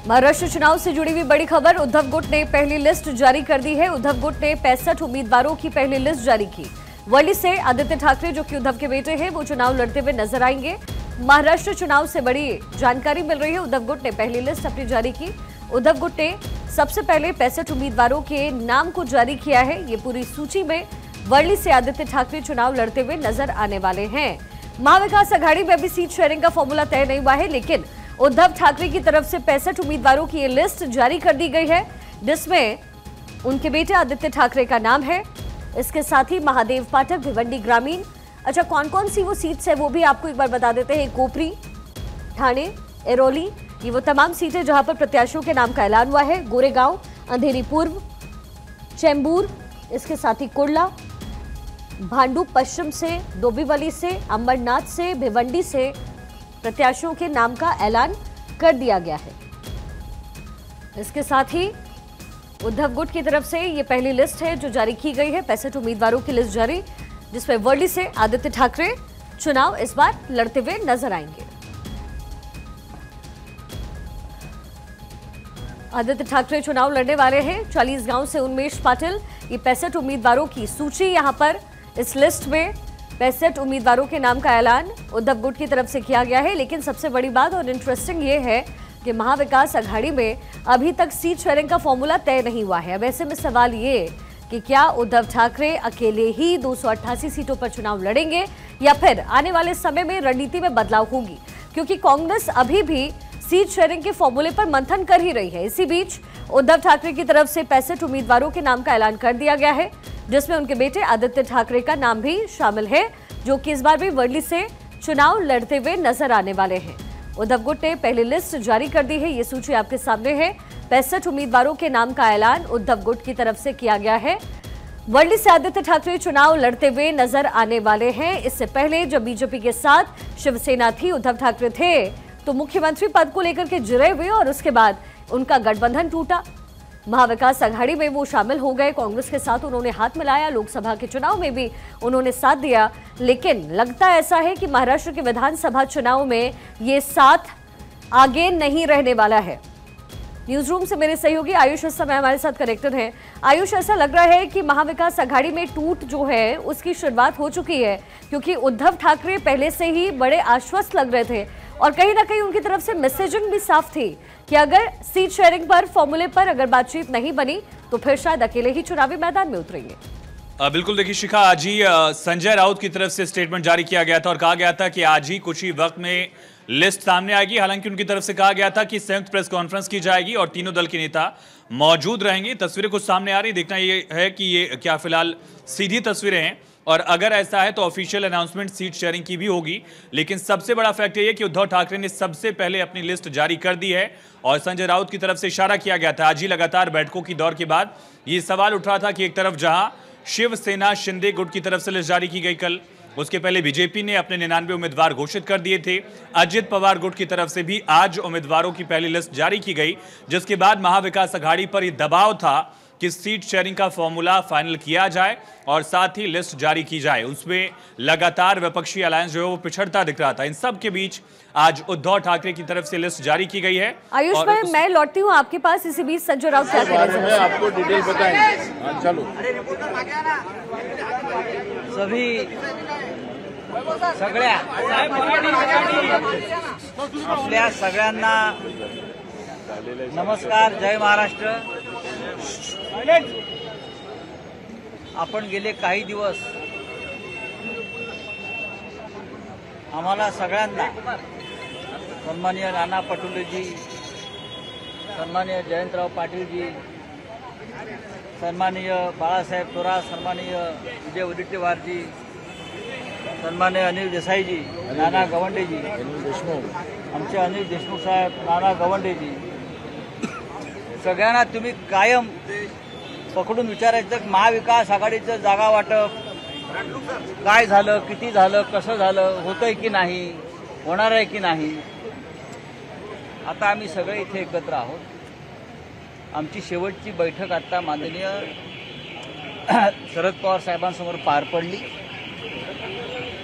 महाराष्ट्र चुनाव से जुड़ी हुई बड़ी खबर। उद्धव गुट ने पहली लिस्ट जारी कर दी है। उद्धव गुट ने 65 उम्मीदवारों की पहली लिस्ट जारी की। वर्ली से आदित्य ठाकरे, जो कि उद्धव के बेटे हैं, वो चुनाव लड़ते हुए नजर आएंगे। महाराष्ट्र चुनाव से बड़ी जानकारी मिल रही है। उद्धव गुट ने पहली लिस्ट अपनी जारी की। उद्धव गुट ने सबसे पहले 65 उम्मीदवारों के नाम को जारी किया है। ये पूरी सूची में वर्ली से आदित्य ठाकरे चुनाव लड़ते हुए नजर आने वाले हैं। महाविकास आघाड़ी में अभी सीट शेयरिंग का फॉर्मूला तय नहीं हुआ है, लेकिन उद्धव ठाकरे की तरफ से 65 उम्मीदवारों की ये लिस्ट जारी कर दी गई है, जिसमें उनके बेटे आदित्य ठाकरे का नाम है। इसके साथ ही महादेव पाठक, भिवंडी ग्रामीण, अच्छा कौन कौन सी वो सीट्स है वो भी आपको एक बार बता देते हैं। कोपरी, ठाणे, एरोली, ये वो तमाम सीटें जहां पर प्रत्याशियों के नाम का ऐलान हुआ है। गोरेगांव, अंधेरी पूर्व, चेंबूर, इसके साथ ही कुर्ला, भांडू पश्चिम से, डोंबिवली से, अंबरनाथ से, भिवंडी से प्रत्याशियों के नाम का ऐलान कर दिया गया है। इसके साथ ही उद्धव गुट की तरफ से ये पहली लिस्ट है जो जारी की गई है। 65 उम्मीदवारों की लिस्ट जारी, जिसमें वर्ली से आदित्य ठाकरे चुनाव इस बार लड़ते हुए नजर आएंगे। आदित्य ठाकरे चुनाव लड़ने वाले हैं। 40 गांव से उन्मेष पाटिल, ये 65 उम्मीदवारों की सूची यहां पर इस लिस्ट में 65 उम्मीदवारों के नाम का ऐलान उद्धव गुट की तरफ से किया गया है। लेकिन सबसे बड़ी बात और इंटरेस्टिंग ये है कि महाविकास आघाड़ी में अभी तक सीट शेयरिंग का फॉर्मूला तय नहीं हुआ है। अब ऐसे में सवाल ये कि क्या उद्धव ठाकरे अकेले ही 288 सीटों पर चुनाव लड़ेंगे या फिर आने वाले समय में रणनीति में बदलाव होगी, क्योंकि कांग्रेस अभी भी सीट शेयरिंग के फॉर्मूले पर मंथन कर ही रही है। इसी बीच उद्धव ठाकरे की तरफ से 65 उम्मीदवारों के नाम का ऐलान कर दिया गया है, जिसमें उनके बेटे आदित्य ठाकरे का नाम भी शामिल है, जो कि इस बार भी वर्ली से चुनाव लड़ते हुए नजर आने वाले हैं। उद्धव गुट ने पहली लिस्ट जारी कर दी है। ये सूची आपके सामने है। 65 उम्मीदवारों के नाम का ऐलान उद्धव गुट की तरफ से किया गया है। वर्ली से आदित्य ठाकरे चुनाव लड़ते हुए नजर आने वाले हैं। इससे पहले जब बीजेपी के साथ शिवसेना थी, उद्धव ठाकरे थे, तो मुख्यमंत्री पद को लेकर के जिरे हुए और उसके बाद उनका गठबंधन टूटा। महाविकास आघाड़ी में वो शामिल हो गए। कांग्रेस के साथ उन्होंने हाथ मिलाया। लोकसभा के चुनाव में भी उन्होंने साथ दिया। लेकिन लगता ऐसा है कि महाराष्ट्र के विधानसभा चुनाव में ये साथ आगे नहीं रहने वाला है। न्यूज रूम से मेरे सहयोगी आयुष इस समय हमारे साथ कनेक्टेड हैं। आयुष, ऐसा लग रहा है कि महाविकास आघाड़ी में टूट जो है उसकी शुरुआत हो चुकी है, क्योंकि उद्धव ठाकरे पहले से ही बड़े आश्वस्त लग रहे थे और कहीं ना कहीं उनकी तरफ से मैसेजिंग भी साफ थी कि अगर सीट शेयरिंग पर फॉर्मूले पर अगर बातचीत नहीं बनी तो फिर शायद अकेले ही चुनावी मैदान में उतरेंगे। बिल्कुल, देखिए शिखा, आज ही संजय राउत की तरफ से स्टेटमेंट जारी किया गया था और कहा गया था कि आज ही कुछ ही वक्त में लिस्ट सामने आएगी। हालांकि उनकी तरफ से कहा गया था कि संयुक्त प्रेस कॉन्फ्रेंस की जाएगी और तीनों दल के नेता मौजूद रहेंगे। तस्वीरें कुछ सामने आ रही, देखना ये है कि ये क्या फिलहाल सीधी तस्वीरें हैं और अगर ऐसा है तो ऑफिशियल अनाउंसमेंट सीट शेयरिंग की भी होगी। लेकिन सबसे बड़ा फैक्ट ये है कि उद्धव ठाकरे ने सबसे पहले अपनी लिस्ट जारी कर दी है और संजय राउत की तरफ से इशारा किया गया था। आज ही लगातार बैठकों की दौर के बाद ये सवाल उठ रहा था कि एक तरफ जहां शिवसेना शिंदे गुट की तरफ से लिस्ट जारी की गई कल, उसके पहले बीजेपी ने अपने 99 उम्मीदवार घोषित कर दिए थे। अजित पवार गुट की तरफ से भी आज उम्मीदवारों की पहली लिस्ट जारी की गई, जिसके बाद महाविकास आघाड़ी पर यह दबाव था कि सीट शेयरिंग का फॉर्मूला फाइनल किया जाए और साथ ही लिस्ट जारी की जाए। उसमें लगातार विपक्षी अलायंस जो है वो पिछड़ता दिख रहा था। इन सब के बीच आज उद्धव ठाकरे की तरफ से लिस्ट जारी की गई है। आयुष भाई, मैं लौटती हूँ आपके पास। इसी बीच संजय राउत क्या कह रहे हैं, आपको डिटेल बताएंगे। चलो, सभी सगळ्या आपल्या सगळ्यांना नमस्कार, जय महाराष्ट्र। आपण गेले काही दिवस आम्हाला सगळ्यांना सन्माननीय नाना पटोलेजी, सन्माननीय जयंतराव पाटीलजी, सन्माननीय बाळासाहेब थोरात, सन्माननीय विजय वडेट्टीवारजी, सन्माननीय अनिल देसाईजी, नाना गवंडेजी, आमचे अनिल देशमुख साहेब, नाना गवंडेजी, सगळ्यांना तुम्ही कायम पकडून विचारायचं की महाविकास आघाडीचं जागा वाटप काय झालं, किती झालं, कसं झालं, होतंय की नाही, होणार आहे की नाही। आता आम्ही सगळे इथे एकत्र आहोत। आमची शेवटची बैठक आता माननीय शरद पवार साहेबांसमोर पार पडली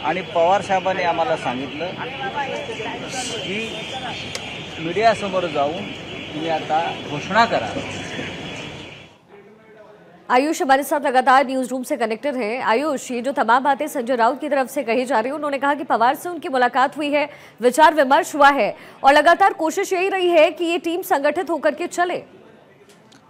आणि पवार साहेबांनी आम्हाला सांगितलं की मीडियासमोर जाऊन तुम्ही आता घोषणा करा। आयुष हमारे साथ लगातार न्यूज रूम से कनेक्टेड है। आयुष, ये जो तमाम बातें संजय राउत की तरफ से कही जा रही है, उन्होंने कहा कि पवार से उनकी मुलाकात हुई है, विचार विमर्श हुआ है और लगातार कोशिश यही रही है कि ये टीम संगठित होकर के चले।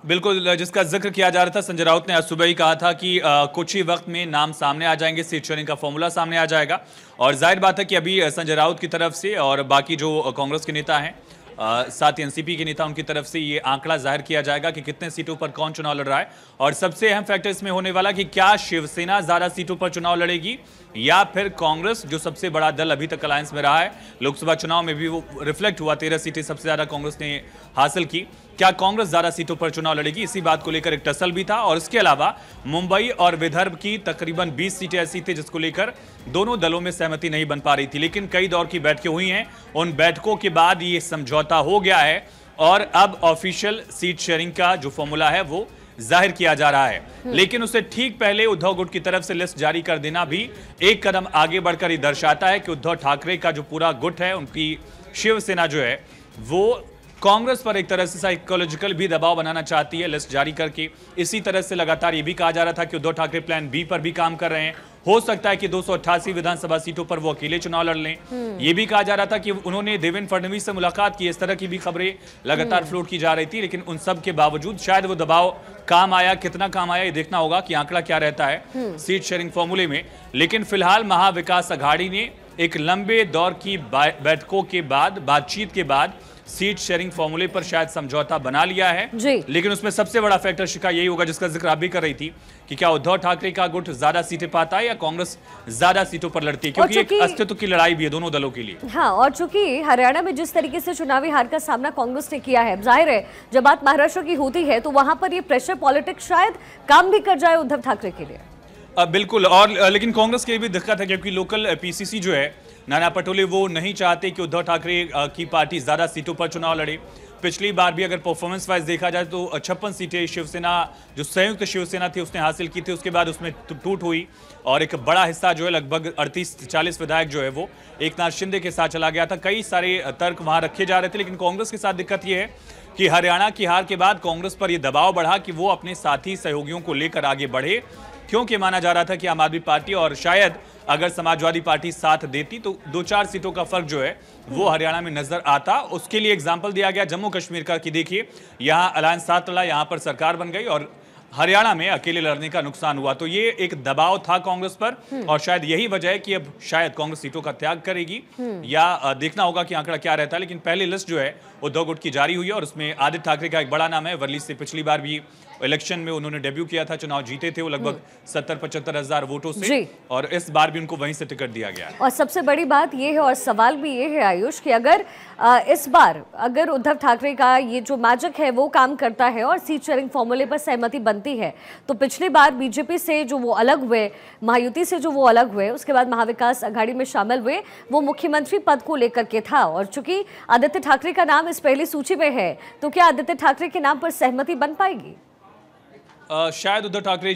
बिल्कुल, जिसका जिक्र किया जा रहा था, संजय राउत ने आज सुबह ही कहा था कि कुछ ही वक्त में नाम सामने आ जाएंगे, सीट शेयरिंग का फॉर्मूला सामने आ जाएगा। और जाहिर बात है कि अभी संजय राउत की तरफ से और बाकी जो कांग्रेस के नेता हैं, साथ ही एनसीपी के नेता, उनकी तरफ से ये आंकड़ा जाहिर किया जाएगा कि कितने सीटों पर कौन चुनाव लड़ रहा है। और सबसे अहम फैक्टर इसमें होने वाला कि क्या शिवसेना ज्यादा सीटों पर चुनाव लड़ेगी या फिर कांग्रेस, जो सबसे बड़ा दल अभी तक अलायंस में रहा है। लोकसभा चुनाव में भी वो रिफ्लेक्ट हुआ, 13 सीटें सबसे ज्यादा कांग्रेस ने हासिल की। क्या कांग्रेस ज्यादा सीटों पर चुनाव लड़ेगी, इसी बात को लेकर एक टसल भी था। और इसके अलावा मुंबई और विदर्भ की तकरीबन 20 सीटें ऐसी थी जिसको लेकर दोनों दलों में सहमति नहीं बन पा रही थी, लेकिन कई दौर की बैठकें हुई हैं। उन बैठकों के बाद ये समझौता हो गया है और अब ऑफिशियल सीट शेयरिंग का जो फॉर्मूला है वो जाहिर किया जा रहा है। लेकिन उससे ठीक पहले उद्धव गुट की तरफ से लिस्ट जारी कर देना भी एक कदम आगे बढ़कर ये दर्शाता है कि उद्धव ठाकरे का जो पूरा गुट है, उनकी शिवसेना जो है, वो कांग्रेस पर एक तरह से साइकोलॉजिकल भी दबाव बनाना चाहती है लिस्ट जारी करके। इसी तरह से लगातार ये भी कहा जा रहा था कि उद्धव ठाकरे प्लान बी पर भी काम कर रहे हैं। हो सकता है कि 288 विधानसभा सीटों पर वो अकेले चुनाव लड़ लें। ये भी कहा जा रहा था कि उन्होंने देवेंद्र फडणवीस से मुलाकात की। इस तरह की भी खबरें लगातार फ्लोट की जा रही थी, लेकिन उन सब के बावजूद शायद वो दबाव काम आया। कितना काम आया ये देखना होगा कि आंकड़ा क्या रहता है सीट शेयरिंग फॉर्मूले में। लेकिन फिलहाल महाविकास अघाड़ी ने एक लंबे दौर की बैठकों के बाद, बातचीत के बाद सीट शेयरिंग फॉर्मूले पर शायद समझौता बना लिया है। लेकिन उसमें सबसे बड़ा फैक्टर शिखा यही होगा जिसका जिक्र आप भी कर रही थी कि क्या उद्धव ठाकरे का गुट ज्यादा सीटें पाता है या कांग्रेस ज्यादा सीटों पर लड़ती है, क्योंकि एक अस्तित्व की लड़ाई भी है दोनों दलों के लिए। हाँ, और चूंकि हरियाणा में जिस तरीके से चुनावी हार का सामना कांग्रेस ने किया है, जाहिर है जब बात महाराष्ट्र की होती है तो वहां पर ये प्रेशर पॉलिटिक्स शायद काम भी कर जाए उद्धव ठाकरे के लिए। बिल्कुल, और लेकिन कांग्रेस की भी दिक्कत है क्योंकि लोकल पीसीसी जो है, नाना पटोले, वो नहीं चाहते कि उद्धव ठाकरे की पार्टी ज्यादा सीटों पर चुनाव लड़े। पिछली बार भी अगर परफॉर्मेंस वाइज देखा जाए तो 56 सीटें शिवसेना, जो संयुक्त शिवसेना थी, उसने हासिल की थी। उसके बाद उसमें टूट हुई और एक बड़ा हिस्सा जो है, लगभग 38-40 विधायक जो है वो एकनाथ शिंदे के साथ चला गया था। कई सारे तर्क वहां रखे जा रहे थे, लेकिन कांग्रेस के साथ दिक्कत यह है कि हरियाणा की हार के बाद कांग्रेस पर यह दबाव बढ़ा कि वो अपने साथी सहयोगियों को लेकर आगे बढ़े, क्योंकि माना जा रहा था कि आम आदमी पार्टी और शायद अगर समाजवादी पार्टी साथ देती तो 2-4 सीटों का फर्क जो है वो हरियाणा में नजर आता। उसके लिए एग्जाम्पल दिया गया जम्मू कश्मीर का कि देखिए यहां अलायंस साथ लड़ा, यहां पर सरकार बन गई और हरियाणा में अकेले लड़ने का नुकसान हुआ। तो ये एक दबाव था कांग्रेस पर और शायद यही वजह है कि अब शायद कांग्रेस सीटों का त्याग करेगी या देखना होगा कि आंकड़ा क्या रहता है। लेकिन पहली लिस्ट जो है उद्धव गुट की जारी हुई है और उसमें आदित्य ठाकरे का एक बड़ा नाम है। वर्ली से पिछली बार भी इलेक्शन में उन्होंने डेब्यू किया था, चुनाव जीते थे वो लगभग 70-75 हजार वोटों से, और इस बार भी उनको वहीं से टिकट दिया गया है। और सबसे बड़ी बात ये है और सवाल भी ये है आयुष कि अगर इस बार अगर उद्धव ठाकरे का ये जो मैजिक है वो काम करता है और सीट शेयरिंग फॉर्मूले पर सहमति बनती है, तो पिछली बार बीजेपी से जो वो अलग हुए, महायुति से जो वो अलग हुए, उसके बाद महाविकास अघाड़ी में शामिल हुए, वो मुख्यमंत्री पद को लेकर के था। और चूंकि आदित्य ठाकरे का नाम इस पहली सूची में है, तो क्या आदित्य ठाकरे के नाम पर सहमति बन पाएगी? शायद उद्धव ठाकरे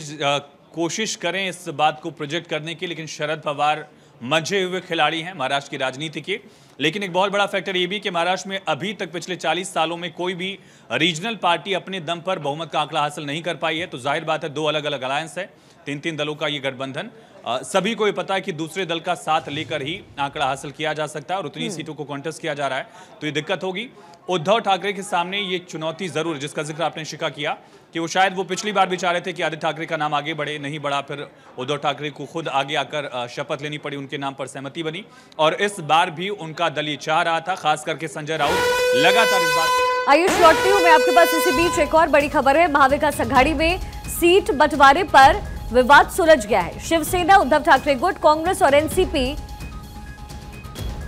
कोशिश करें इस बात को प्रोजेक्ट करने की, लेकिन शरद पवार मंझे हुए खिलाड़ी हैं महाराष्ट्र की राजनीति के। लेकिन एक बहुत बड़ा फैक्टर ये भी कि महाराष्ट्र में अभी तक पिछले 40 सालों में कोई भी रीजनल पार्टी अपने दम पर बहुमत का आंकड़ा हासिल नहीं कर पाई है। तो जाहिर बात है 2 अलग अलग अलायंस है, 3-3 दलों का ये गठबंधन। सभी को ये पता है कि दूसरे दल का साथ लेकर ही आंकड़ा हासिल किया जा सकता है और उतनी सीटों को कॉन्टेस्ट किया जा रहा है, तो ये दिक्कत होगी। उद्धव ठाकरे के सामने ये चुनौती जरूर, जिसका जिक्र आपने शिखा किया कि वो शायद वो पिछली बार भी चाह रहे थे कि आदित्य ठाकरे का नाम आगे बढ़े, नहीं बढ़ा, फिर उद्धव ठाकरे को खुद आगे आकर शपथ लेनी पड़ी, उनके नाम पर सहमति बनी और इस बार भी उनका दल ये चाह रहा था, खास करके संजय राउत लगातार इस बात। आयुष, लौटती हूँ मैं आपके पास। इसी बीच एक और बड़ी खबर है, महाविकास अघाड़ी में सीट बंटवारे पर विवाद सुलझ गया है। शिवसेना, उद्धव ठाकरे गुट, कांग्रेस और एनसीपी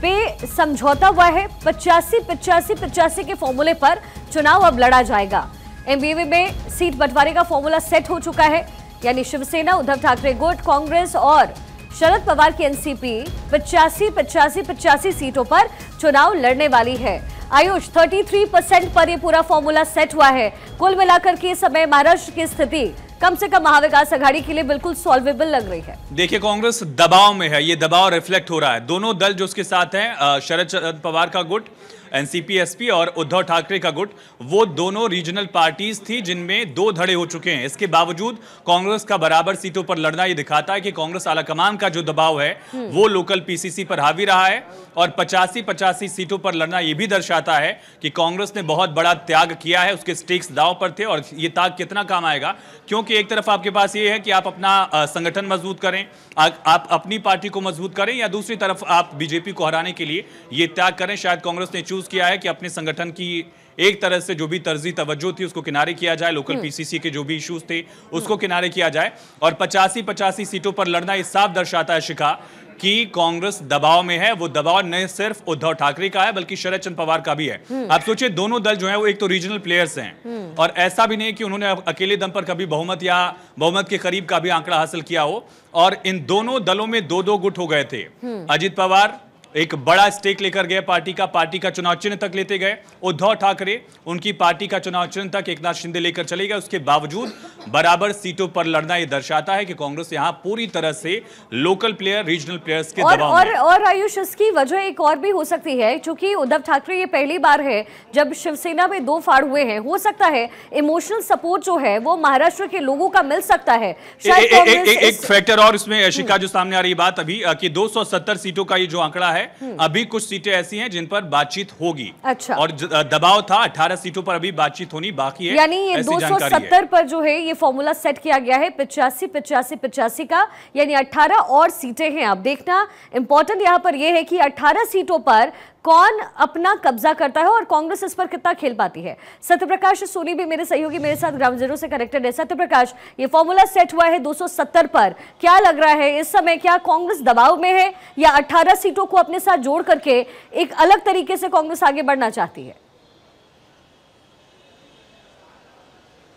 पे समझौता हुआ है। 85-85-85 के फॉर्मूले पर चुनाव अब लड़ा जाएगा। एमबीवी में सीट बंटवारे का फॉर्मूला सेट हो चुका है, यानी शिवसेना, उद्धव ठाकरे गुट, कांग्रेस और शरद पवार की एनसीपी 85-85-85 सीटों पर चुनाव लड़ने वाली है। आयुष, 33% पर यह पूरा फॉर्मूला सेट हुआ है। कुल मिलाकर के समय महाराष्ट्र की स्थिति कम से कम महाविकास अघाड़ी के लिए बिल्कुल सॉल्वेबल लग रही है। देखिए, कांग्रेस दबाव में है, ये दबाव रिफ्लेक्ट हो रहा है। दोनों दल जो उसके साथ हैं, शरद पवार का गुट एनसीपी एसपी और उद्धव ठाकरे का गुट, वो दोनों रीजनल पार्टीज थी जिनमें 2 धड़े हो चुके हैं। इसके बावजूद कांग्रेस का बराबर सीटों पर लड़ना ये दिखाता है कि कांग्रेस आलाकमान का जो दबाव है वो लोकल पीसीसी पर हावी रहा है, और 85-85 सीटों पर लड़ना ये भी दर्शाता है कि कांग्रेस ने बहुत बड़ा त्याग किया है, उसके स्टेक्स दांव पर थे, और ये त्याग कितना काम आएगा, क्योंकि एक तरफ आपके पास ये है कि आप अपना संगठन मजबूत करें, आप अपनी पार्टी को मजबूत करें, या दूसरी तरफ आप बीजेपी को हराने के लिए ये त्याग करें। शायद कांग्रेस ने चूज किया है कि अपने संगठन की एक तरह से जो भी तर्जी तवज्जो थी उसको किनारे किया जाए, लोकल पीसीसी के जो भी इश्यूज थे उसको किनारे किया जाए, और 85-85 सीटों पर लड़ना ये साफ दर्शाता है शिखा कि कांग्रेस दबाव में है। वो दबाव न सिर्फ उद्धव ठाकरे का है बल्कि शरद चंद्र पवार का भी है। आप सोचिए, दोनों दल जो है वो एक तो रीजनल प्लेयर्स हैं, और ऐसा भी नहीं कि उन्होंने अकेले दम पर कभी बहुमत या बहुमत के करीब का भी आंकड़ा हासिल किया हो, और इन दोनों दलों में 2-2 गुट हो गए थे। अजित पवार एक बड़ा स्टेक लेकर गए पार्टी का चुनाव चिन्ह तक लेते गए, उद्धव ठाकरे उनकी पार्टी का चुनाव चिन्ह तक एकनाथ शिंदे लेकर चले गए। उसके बावजूद बराबर सीटों पर लड़ना यह दर्शाता है कि कांग्रेस यहां पूरी तरह से लोकल प्लेयर, रीजनल प्लेयर्स के दबाव में है। और आयुष, इसकी वजह एक और भी हो सकती है, क्योंकि उद्धव ठाकरे ये पहली बार है जब शिवसेना में 2 फाड़ हुए हैं। हो सकता है इमोशनल सपोर्ट जो है वो महाराष्ट्र के लोगों का मिल सकता है। एक फैक्टर और इसमें शिखा जो सामने आ रही बात अभी कि 270 सीटों का ये जो आंकड़ा है, अभी कुछ सीटें ऐसी हैं जिन पर बातचीत होगी। अच्छा। और दबाव था 18 सीटों पर अभी बातचीत होनी बाकी है, यानी ये 270 पर जो है ये फॉर्मूला सेट किया गया है 85-85-85 का, यानी 18 और सीटें हैं। अब देखना इंपॉर्टेंट यहां पर यह है कि 18 सीटों पर कौन अपना कब्जा करता है और कांग्रेस इस पर कितना खेल पाती है। सत्यप्रकाश सोनी भी मेरे सहयोगी मेरे साथ ग्राउंड जीरो से कनेक्टेड है। सत्यप्रकाश, ये फॉर्मूला सेट हुआ है 270 पर, क्या लग रहा है इस समय, क्या कांग्रेस दबाव में है या 18 सीटों को अपने साथ जोड़ करके एक अलग तरीके से कांग्रेस आगे बढ़ना चाहती है?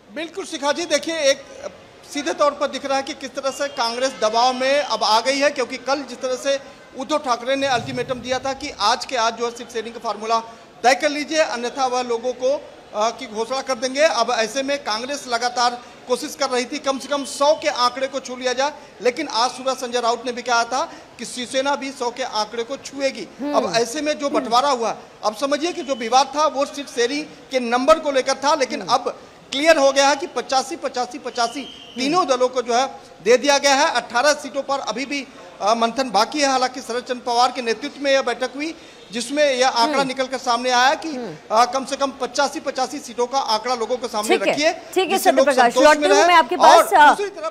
बिल्कुल शिखा जी, देखिए एक सीधे तौर पर दिख रहा है कि किस तरह से कांग्रेस दबाव में अब आ गई है, क्योंकि कल जिस तरह से उद्धव ठाकरे ने अल्टीमेटम दिया था कि आज के आज जो है शिवसेना का फार्मूला तय कर लीजिए, अन्यथा वह लोगों को की घोषणा कर देंगे। अब ऐसे में कांग्रेस लगातार कोशिश कर रही थी कम से कम 100 के आंकड़े को छू लिया जाए, लेकिन आज सुबह संजय राउत ने भी कहा था कि शिवसेना भी 100 के आंकड़े को छुएगी। अब ऐसे में जो बंटवारा हुआ, अब समझिए कि जो विवाद था वो सीट शेयरिंग के नंबर को लेकर था, लेकिन अब क्लियर हो गया है कि 85-85-85 तीनों दलों को जो है दे दिया गया है। 18 सीटों पर अभी भी मंथन बाकी है। हालांकि शरद चंद्र पवार के नेतृत्व में यह बैठक हुई जिसमें यह आंकड़ा निकलकर सामने आया कि कम से कम 85-85 सीटों का आंकड़ा लोगों के सामने रखिए। ठीक है सत्यप्रकाश, लौटते हुए मैं आपके पास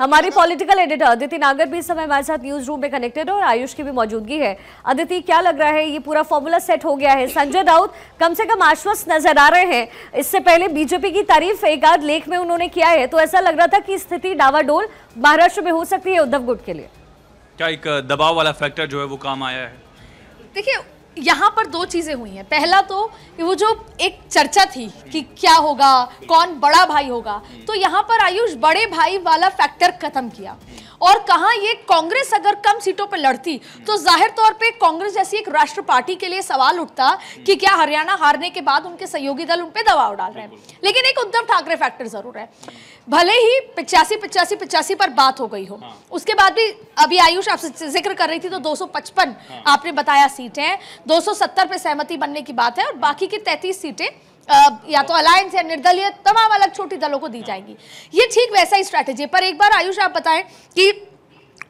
हमारी पॉलिटिकल एडिटर अदिति नागर भी इस समय हमारे साथ न्यूज रूम में कनेक्टेड है और आयुष की भी मौजूदगी है। अदिति, क्या लग रहा है, ये पूरा फॉर्मूला सेट हो गया है? संजय राउत कम से कम आश्वस्त नजर आ रहे हैं। इससे पहले बीजेपी की तारीफ एक आध लेख में उन्होंने किया है, तो ऐसा लग रहा था कि स्थिति डावाडोल महाराष्ट्र में हो सकती है उद्धव गुट के लिए। क्या एक दबाव वाला फैक्टर जो है वो काम आया है? देखिए, यहाँ पर 2 चीजें हुई हैं। पहला तो वो जो एक चर्चा थी कि क्या होगा, कौन बड़ा भाई होगा, तो यहाँ पर आयुष बड़े भाई वाला फैक्टर खत्म किया और कहा ये कांग्रेस अगर कम सीटों पर लड़ती तो जाहिर तौर पे कांग्रेस जैसी एक राष्ट्र पार्टी के लिए सवाल उठता कि क्या हरियाणा हारने के बाद उनके सहयोगी दल उन पे दबाव डाल रहे हैं। लेकिन एक उद्धव ठाकरे फैक्टर जरूर है, भले ही 85-85-85 पर बात हो गई हो, उसके बाद भी अभी आयुष आपसे जिक्र कर रही थी तो 255 आपने बताया सीटें, 270 पे सहमति बनने की बात है और बाकी की 33 सीटें या तो अलायंस या निर्दलीय तमाम अलग छोटी दलों को दी जाएंगी। ये ठीक वैसा ही स्ट्रैटेजी। पर एक बार आयुष आप बताएं कि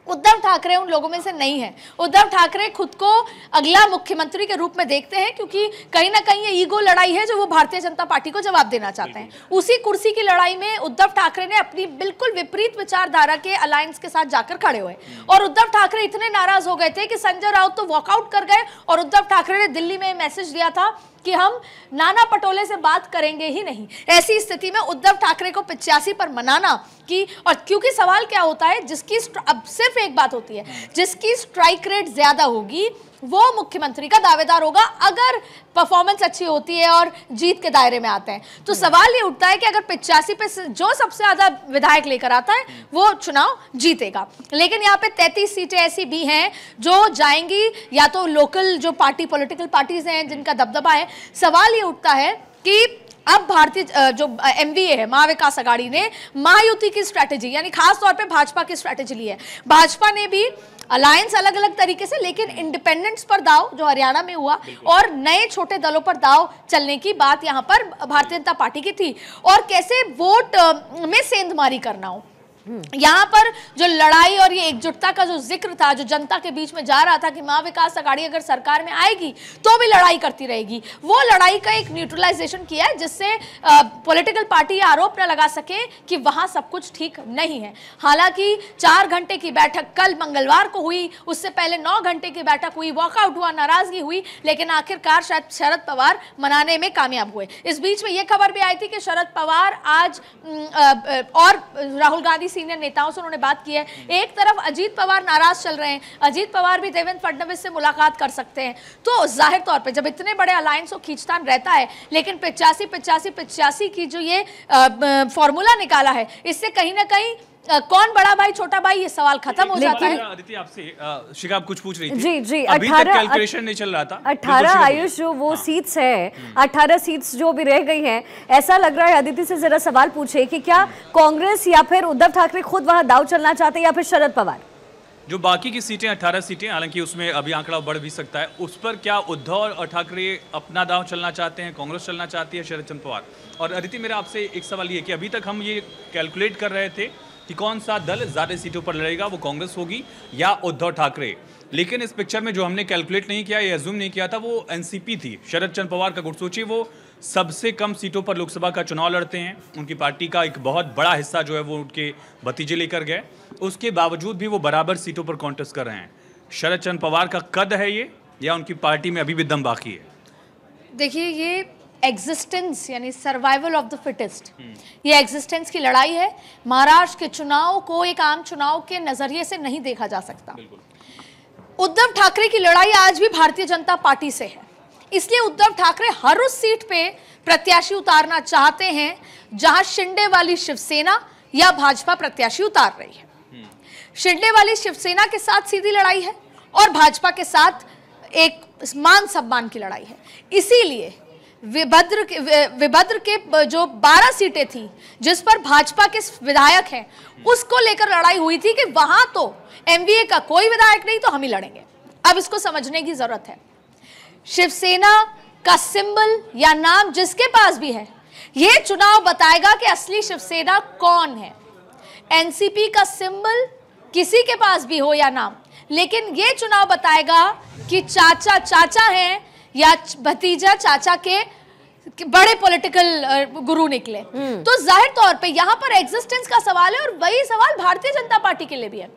उद्धव ठाकरे उन लोगों में से नहीं है। उद्धव ठाकरे खुद को अगला मुख्यमंत्री के रूप में देखते हैं, क्योंकि कहीं ना कहीं ये ईगो लड़ाई है जो वो भारतीय जनता पार्टी को जवाब देना चाहते हैं। उसी कुर्सी की लड़ाई में उद्धव ठाकरे ने अपनी बिल्कुल विपरीत विचारधारा के अलायंस के साथ जाकर खड़े हुए और उद्धव ठाकरे इतने नाराज हो गए थे कि संजय राउत तो वॉकआउट कर गए और उद्धव ठाकरे ने दिल्ली में मैसेज दिया था कि हम नाना पटोले से बात करेंगे ही नहीं। ऐसी स्थिति में उद्धव ठाकरे को 85 पर मनाना कि, और क्योंकि सवाल क्या होता है, जिसकी अब सिर्फ एक बात होती है, जिसकी स्ट्राइक रेट ज्यादा होगी वो मुख्यमंत्री का दावेदार होगा अगर परफॉर्मेंस अच्छी होती है और जीत के दायरे में आते हैं। तो सवाल ये उठता है कि अगर 85 पे जो सबसे ज्यादा विधायक लेकर आता है वो चुनाव जीतेगा। लेकिन यहाँ पे 33 सीटें ऐसी भी हैं जो जाएंगी या तो लोकल जो पार्टी पॉलिटिकल पार्टीज हैं जिनका दबदबा है। सवाल ये उठता है कि अब भारतीय जो एमवीए है, महाविकास आघाड़ी ने महायुति की स्ट्रैटेजी यानी खास तौर पे भाजपा की स्ट्रैटेजी ली है। भाजपा ने भी अलायंस अलग अलग तरीके से, लेकिन इंडिपेंडेंस पर दाव जो हरियाणा में हुआ और नए छोटे दलों पर दाव चलने की बात यहां पर भारतीय जनता पार्टी की थी। और कैसे वोट में सेंधमारी करना हो, यहाँ पर जो लड़ाई और ये एकजुटता का जो जिक्र था, जो जनता के बीच में जा रहा था कि महाविकास आघाड़ी अगर सरकार में आएगी तो भी लड़ाई करती रहेगी, वो लड़ाई का एक न्यूट्रलाइजेशन किया है जिससे पॉलिटिकल पार्टी आरोप न लगा सके कि वहां सब कुछ ठीक नहीं है। हालांकि 4 घंटे की बैठक कल मंगलवार को हुई, उससे पहले 9 घंटे की बैठक हुई, वॉकआउट हुआ, नाराजगी हुई, लेकिन आखिरकार शायद शरद पवार मनाने में कामयाब हुए। इस बीच में यह खबर भी आई थी कि शरद पवार आज और राहुल गांधी सीनियर नेताओं से उन्होंने बात की है। एक तरफ अजीत पवार नाराज चल रहे हैं, अजीत पवार भी देवेंद्र फडणवीस से मुलाकात कर सकते हैं, तो जाहिर तौर पे जब इतने बड़े अलायंस को खींचतान रहता है, लेकिन 85-85-85 की जो ये फॉर्मूला निकाला है, इससे कहीं ना कहीं कौन बड़ा भाई छोटा भाई ये सवाल खत्म हो जाता है। अदिति आपसे शिखा कुछ पूछ रही थी। जी जी, अभी तक कैलकुलेशन नहीं चल रहा था। 18 आयुष जो वो सीट्स है, 18 सीट्स जो भी रह गई हैं, ऐसा लग रहा है, अदिति से जरा सवाल पूछे कि क्या कांग्रेस या फिर उद्धव ठाकरे खुद वहां दाव चलना चाहते हैं या फिर शरद पवार? जो बाकी की सीटें 18 सीटें, हालांकि उसमें अभी आंकड़ा बढ़ भी सकता है, उस पर क्या उद्धव और ठाकरे अपना दाव चलना चाहते हैं, कांग्रेस चलना चाहती है, शरद चंद्र पवार? और अदिति मेरा आपसे एक सवाल ये कि अभी तक हम ये कैलकुलेट कर रहे थे कि कौन सा दल ज्यादा सीटों पर लड़ेगा, वो कांग्रेस होगी या उद्धव ठाकरे, लेकिन इस पिक्चर में जो हमने कैलकुलेट नहीं किया या अज्यूम नहीं किया था वो एनसीपी थी, शरद चंद्र पवार का गुट। सोचिए वो सबसे कम सीटों पर लोकसभा का चुनाव लड़ते हैं, उनकी पार्टी का एक बहुत बड़ा हिस्सा जो है वो उनके भतीजे लेकर गए, उसके बावजूद भी वो बराबर सीटों पर कॉन्टेस्ट कर रहे हैं। शरद चंद्र पवार का कद है ये या उनकी पार्टी में अभी भी दम बाकी है? देखिए, ये एग्जिस्टेंस यानी सर्वाइवल ऑफ द फिटेस्ट, ये एग्जिस्टेंस की लड़ाई है। महाराष्ट्र के चुनाव को एक आम चुनाव के नजरिए से नहीं देखा जा सकता। उद्धव ठाकरे की लड़ाई आज भी भारतीय जनता पार्टी से है, इसलिए उद्धव ठाकरे हर उस सीट पे प्रत्याशी उतारना चाहते हैं जहां शिंदे वाली शिवसेना या भाजपा प्रत्याशी उतार रही है। शिंदे वाली शिवसेना के साथ सीधी लड़ाई है और भाजपा के साथ एक मान सम्मान की लड़ाई है। इसीलिए विभद्र के जो 12 सीटें थी जिस पर भाजपा के विधायक हैं, उसको लेकर लड़ाई हुई थी कि वहां तो एमवीए का कोई विधायक नहीं तो हम ही लड़ेंगे। अब इसको समझने की जरूरत है। शिवसेना का सिंबल या नाम जिसके पास भी है, यह चुनाव बताएगा कि असली शिवसेना कौन है। एनसीपी का सिंबल किसी के पास भी हो या नाम, लेकिन यह चुनाव बताएगा कि चाचा चाचा हैं या भतीजा चाचा के बड़े पॉलिटिकल गुरु निकले। तो जाहिर तौर पे यहाँ पर एग्जिस्टेंस का सवाल है और वही सवाल भारतीय जनता पार्टी के लिए भी है।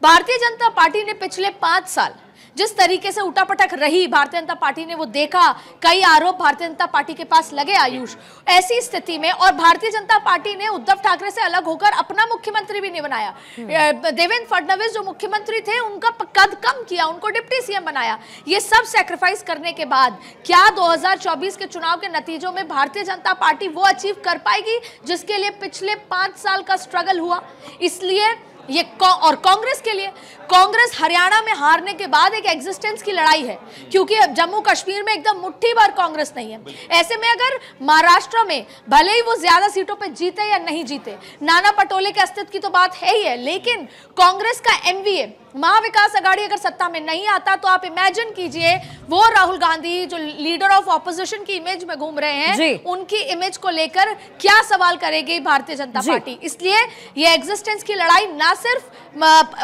भारतीय जनता पार्टी ने पिछले 5 साल जिस तरीके से उठापटक रही, भारतीय जनता पार्टी ने वो देखा, कई आरोप भारतीय जनता पार्टी के पास लगे आयुष। ऐसी स्थिति में और भारतीय जनता पार्टी ने उद्धव ठाकरे से अलग होकर अपना मुख्यमंत्री भी नहीं बनाया। देवेंद्र फडणवीस जो मुख्यमंत्री थे उनका कद कम किया, उनको डिप्टी सीएम बनाया। ये सब सैक्रिफाइस करने के बाद क्या 2024 के चुनाव के नतीजों में भारतीय जनता पार्टी वो अचीव कर पाएगी जिसके लिए पिछले 5 साल का स्ट्रगल हुआ? इसलिए ये और कांग्रेस के लिए, कांग्रेस हरियाणा में हारने के बाद एक एग्जिस्टेंस की लड़ाई है, क्योंकि जम्मू कश्मीर में एकदम मुट्ठी भर कांग्रेस नहीं है। ऐसे में अगर महाराष्ट्र में भले ही वो ज्यादा सीटों पे जीते या नहीं जीते, नाना पटोले के अस्तित्व की तो बात है ही है, लेकिन कांग्रेस का एमवीए महाविकास आघाड़ी अगर सत्ता में नहीं आता तो आप इमेजिन कीजिए वो राहुल गांधी जो लीडर ऑफ ऑपोजिशन की इमेज में घूम रहे हैं, उनकी इमेज को लेकर क्या सवाल करेगी भारतीय जनता पार्टी। इसलिए ये एग्जिस्टेंस की लड़ाई ना सिर्फ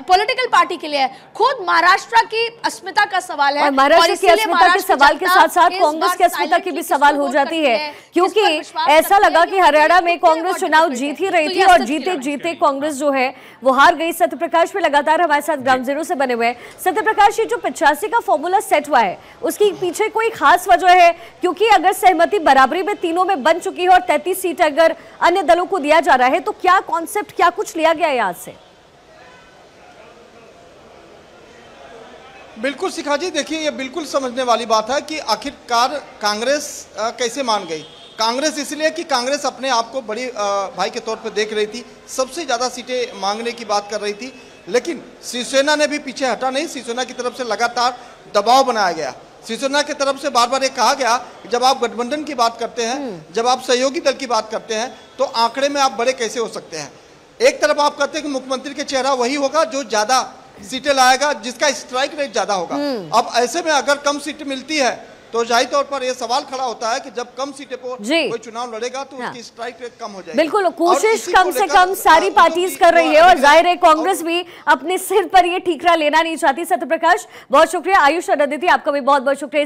पॉलिटिकल पार्टी के लिए, खुद महाराष्ट्र की अस्मिता का सवाल है। और महाराष्ट्र की अस्मिता के सवाल के साथ साथ कांग्रेस की अस्मिता की भी सवाल हो जाती है, क्योंकि ऐसा लगा कि हरियाणा में कांग्रेस चुनाव जीत ही रही थी और जीते जीते कांग्रेस जो है वो हार गई। सत्यप्रकाश पे लगातार हमारे साथ ग्राउंड जीरो से बने हुए हैं। सत्यप्रकाश, ये जो 85 का फॉर्मूला सेट हुआ है उसकी पीछे कोई खास वजह है? क्योंकि अगर सहमति बराबरी में तीनों में बन चुकी है और 33 सीट अगर अन्य दलों को दिया जा रहा है, तो क्या कॉन्सेप्ट, क्या कुछ लिया गया है यहाँ से? बिल्कुल शिखा जी, देखिए ये बिल्कुल समझने वाली बात है कि आखिरकार कांग्रेस कैसे मान गई। कांग्रेस इसलिए कि कांग्रेस अपने आप को बड़ी भाई के तौर पर देख रही थी, सबसे ज़्यादा सीटें मांगने की बात कर रही थी, लेकिन शिवसेना ने भी पीछे हटा नहीं। शिवसेना की तरफ से लगातार दबाव बनाया गया। शिवसेना की तरफ से बार बार ये कहा गया कि जब आप गठबंधन की बात करते हैं, जब आप सहयोगी दल की बात करते हैं, तो आंकड़े में आप बड़े कैसे हो सकते हैं। एक तरफ आप कहते हैं कि मुख्यमंत्री का चेहरा वही होगा जो ज्यादा सीटें लाएगा, जिसका स्ट्राइक रेट ज्यादा होगा। अब ऐसे में अगर कम सीटें मिलती है तो जाहिर तौर पर यह सवाल खड़ा होता है कि जब कम सीटें पर कोई चुनाव लड़ेगा तो उसकी स्ट्राइक रेट कम हो जाएगी। बिल्कुल, कोशिश कम से कम सारी पार्टीज कर रही है और जाहिर है कांग्रेस भी अपने सिर पर ये ठीकरा लेना नहीं चाहती। सत्यप्रकाश, बहुत शुक्रिया। आयुष और अदिति, आपका भी बहुत बहुत शुक्रिया।